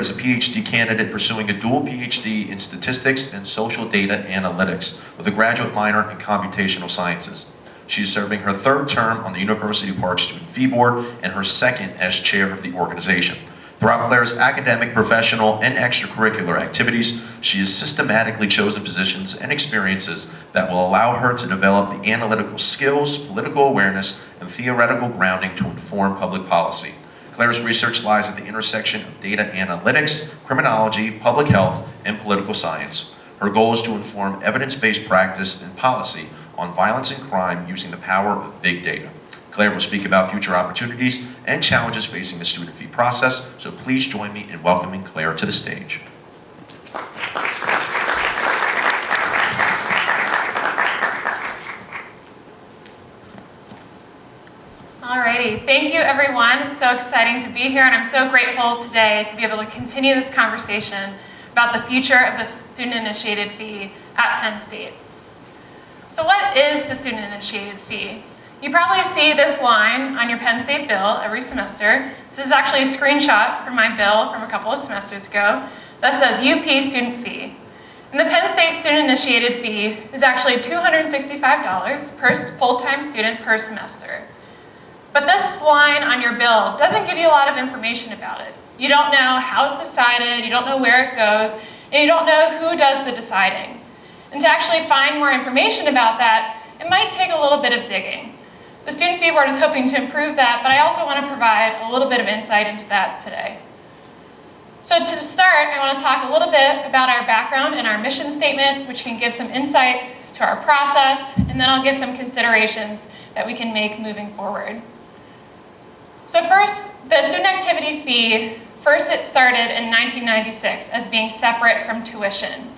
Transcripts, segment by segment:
is a PhD candidate pursuing a dual PhD in statistics and social data analytics with a graduate minor in computational sciences. She is serving her third term on the University Park Student Fee Board and her second as chair of the organization. Throughout Claire's academic, professional, and extracurricular activities, she has systematically chosen positions and experiences that will allow her to develop the analytical skills, political awareness, and theoretical grounding to inform public policy. Claire's research lies at the intersection of data analytics, criminology, public health, and political science. Her goal is to inform evidence-based practice and policy on violence and crime using the power of big data. Claire will speak about future opportunities and challenges facing the student fee process, so please join me in welcoming Claire to the stage. Alrighty, thank you everyone. It's so exciting to be here, and I'm so grateful today to be able to continue this conversation about the future of the student-initiated fee at Penn State. So what is the student-initiated fee? You probably see this line on your Penn State bill every semester. This is actually a screenshot from my bill from a couple of semesters ago that says UP student fee. And the Penn State student-initiated fee is actually $265 per full-time student per semester. But this line on your bill doesn't give you a lot of information about it. You don't know how it's decided, you don't know where it goes, and you don't know who does the deciding. And to actually find more information about that, it might take a little bit of digging. The Student Fee Board is hoping to improve that, but I also want to provide a little bit of insight into that today. So to start, I want to talk a little bit about our background and our mission statement, which can give some insight to our process, and then I'll give some considerations that we can make moving forward. So first, the student activity fee, it started in 1996 as being separate from tuition.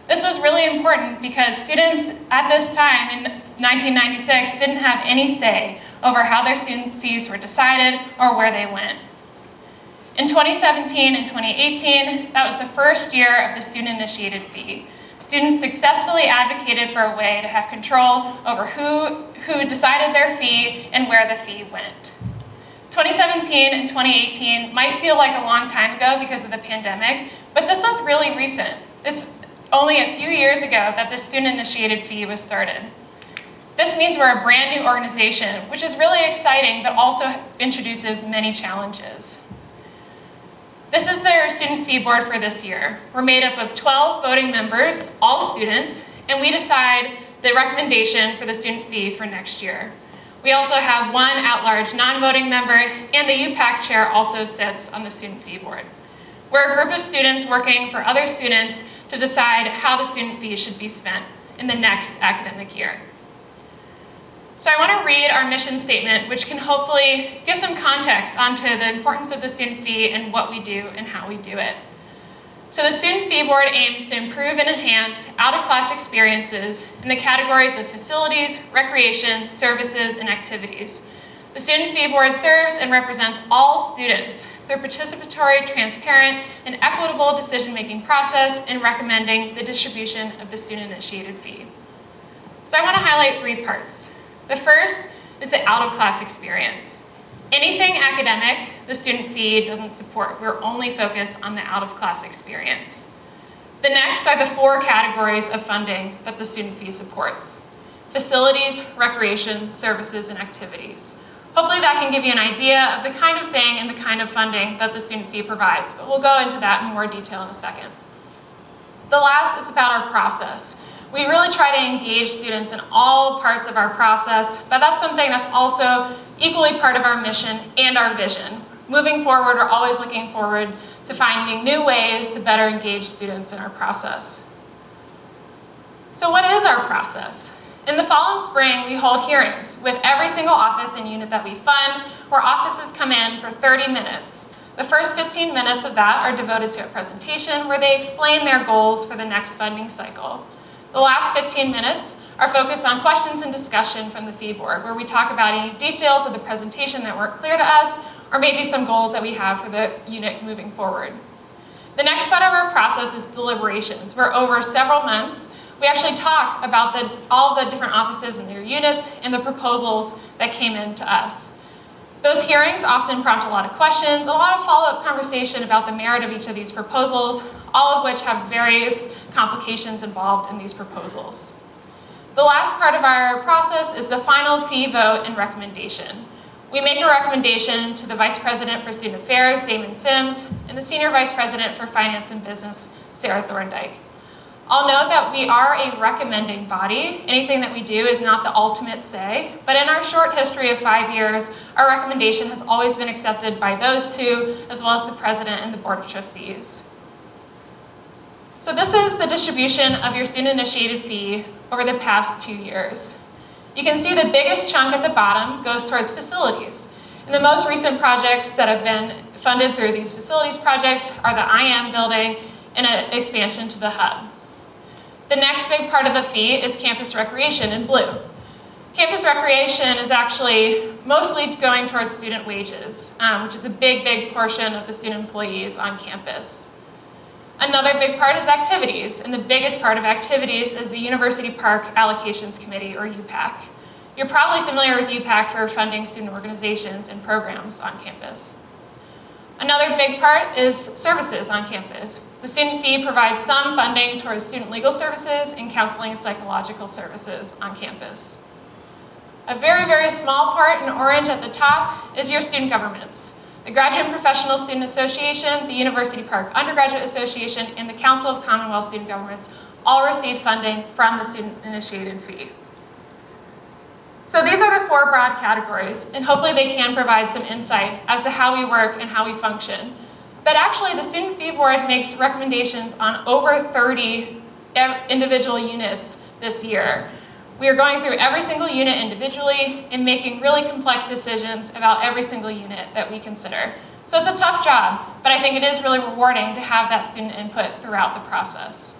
This was really important because students at this time in 1996 didn't have any say over how their student fees were decided or where they went. In 2017 and 2018, that was the first year of the student-initiated fee. Students successfully advocated for a way to have control over who decided their fee and where the fee went. 2017 and 2018 might feel like a long time ago because of the pandemic, but this was really recent. It's only a few years ago that the student-initiated fee was started. This means we're a brand new organization, which is really exciting, but also introduces many challenges. This is their student fee board for this year. We're made up of 12 voting members, all students, and we decide the recommendation for the student fee for next year. We also have one at-large non-voting member, and the UPAC chair also sits on the student fee board. We're a group of students working for other students to decide how the student fee should be spent in the next academic year. So I want to read our mission statement, which can hopefully give some context onto the importance of the student fee and what we do and how we do it. So the Student Fee Board aims to improve and enhance out-of-class experiences in the categories of facilities, recreation, services, and activities. The Student Fee Board serves and represents all students through participatory, transparent, and equitable decision-making process in recommending the distribution of the student-initiated fee. So I want to highlight 3 parts. The first is the out-of-class experience. Anything academic, the student fee doesn't support. We're only focused on the out-of-class experience. The next are the 4 categories of funding that the student fee supports: facilities, recreation, services, and activities. Hopefully that can give you an idea of the kind of thing and the kind of funding that the student fee provides, but we'll go into that in more detail in a second. The last is about our process. We really try to engage students in all parts of our process, but that's something that's also equally part of our mission and our vision. Moving forward, we're always looking forward to finding new ways to better engage students in our process. So what is our process? In the fall and spring, we hold hearings with every single office and unit that we fund, where offices come in for 30 minutes. The first 15 minutes of that are devoted to a presentation where they explain their goals for the next funding cycle. The last 15 minutes are focused on questions and discussion from the fee board, where we talk about any details of the presentation that weren't clear to us, or maybe some goals that we have for the unit moving forward. The next part of our process is deliberations, where over several months, we actually talk about all the different offices and their units and the proposals that came in to us. Those hearings often prompt a lot of questions, a lot of follow-up conversation about the merit of each of these proposals, all of which have various complications involved in these proposals. The last part of our process is the final fee vote and recommendation. We make a recommendation to the Vice President for Student Affairs, Damon Sims, and the Senior Vice President for Finance and Business, Sarah Thorndike. I'll note that we are a recommending body. Anything that we do is not the ultimate say, but in our short history of 5 years, our recommendation has always been accepted by those two, as well as the President and the Board of Trustees. So this is the distribution of your student-initiated fee over the past 2 years. You can see the biggest chunk at the bottom goes towards facilities. And the most recent projects that have been funded through these facilities projects are the IM building and an expansion to the hub. The next big part of the fee is campus recreation in blue. Campus recreation is actually mostly going towards student wages, which is a big, big portion of the student employees on campus. Another big part is activities, and the biggest part of activities is the University Park Allocations Committee, or UPAC. You're probably familiar with UPAC for funding student organizations and programs on campus. Another big part is services on campus. The student fee provides some funding towards student legal services and counseling and psychological services on campus. A very, very small part in orange at the top is your student governments. The Graduate and Professional Student Association, the University Park Undergraduate Association, and the Council of Commonwealth Student Governments all receive funding from the student-initiated fee. So these are the 4 broad categories, and hopefully they can provide some insight as to how we work and how we function. But actually, the Student Fee Board makes recommendations on over 30 individual units this year. We are going through every single unit individually and making really complex decisions about every single unit that we consider. So it's a tough job, but I think it is really rewarding to have that student input throughout the process.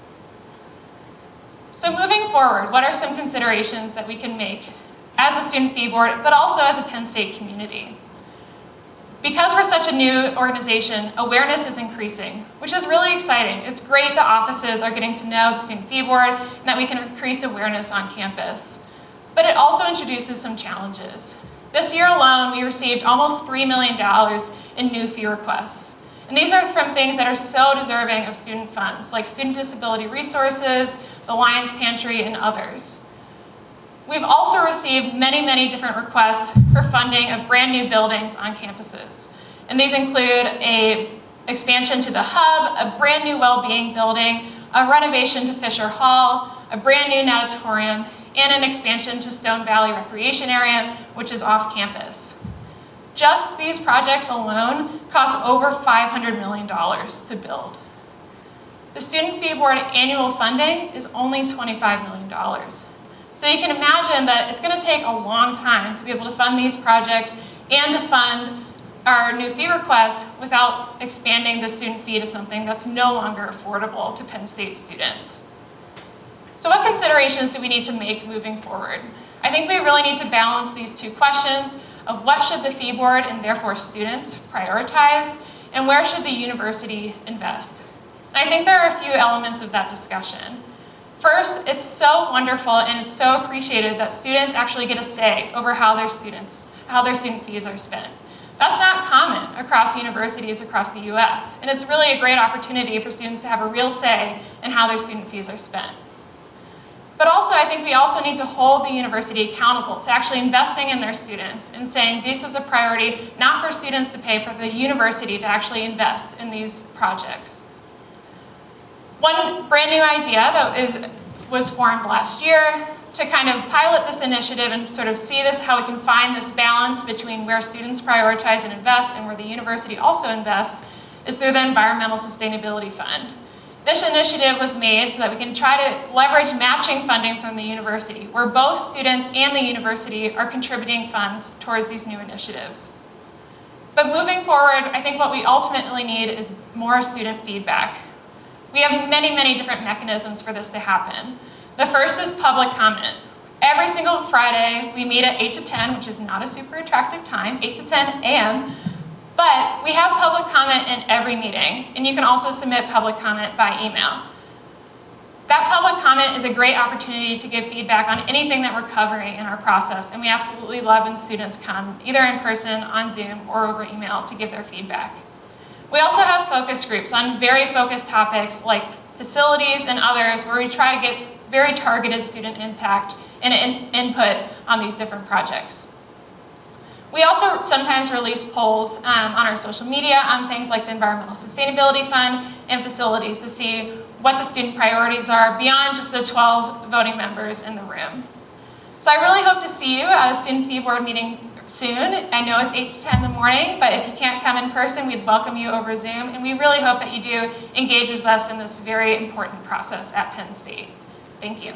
So moving forward, what are some considerations that we can make as a Student Fee Board, but also as a Penn State community? Because we're such a new organization, awareness is increasing, which is really exciting. It's great that offices are getting to know the Student Fee Board and that we can increase awareness on campus. But it also introduces some challenges. This year alone, we received almost $3 million in new fee requests. And these are from things that are so deserving of student funds, like Student Disability Resources, the Lions Pantry, and others. We've also received many, many different requests for funding of brand new buildings on campuses. And these include an expansion to the hub, a brand new well-being building, a renovation to Fisher Hall, a brand new natatorium, and an expansion to Stone Valley Recreation Area, which is off campus. Just these projects alone cost over $500 million to build. The Student Fee Board annual funding is only $25 million. So you can imagine that it's going to take a long time to be able to fund these projects and to fund our new fee requests without expanding the student fee to something that's no longer affordable to Penn State students. So what considerations do we need to make moving forward? I think we really need to balance these 2 questions of what should the fee board and therefore students prioritize, and where should the university invest? And I think there are a few elements of that discussion. First, it's so wonderful and it's so appreciated that students actually get a say over how their student fees are spent. That's not common across universities across the US, and it's really a great opportunity for students to have a real say in how their student fees are spent. But also, I think we also need to hold the university accountable to actually investing in their students and saying this is a priority not for students to pay, for the university to actually invest in these projects. One brand new idea that was formed last year to kind of pilot this initiative and sort of see this, how we can find this balance between where students prioritize and invest and where the university also invests, is through the Environmental Sustainability Fund. This initiative was made so that we can try to leverage matching funding from the university, where both students and the university are contributing funds towards these new initiatives. But moving forward, I think what we ultimately need is more student feedback. We have many, many different mechanisms for this to happen. The first is public comment. Every single Friday, we meet at 8 to 10, which is not a super attractive time, 8 to 10 a.m., but we have public comment in every meeting, and you can also submit public comment by email. That public comment is a great opportunity to give feedback on anything that we're covering in our process, and we absolutely love when students come, either in person, on Zoom, or over email to give their feedback. We also have focus groups on very focused topics like facilities and others, where we try to get very targeted student impact and input on these different projects. We also sometimes release polls on our social media on things like the Environmental Sustainability Fund and facilities to see what the student priorities are beyond just the 12 voting members in the room. So I really hope to see you at a Student Fee Board meeting soon. I know it's 8 to 10 in the morning, but if you can't come in person, we'd welcome you over Zoom, and we really hope that you do engage with us in this very important process at Penn State. Thank you.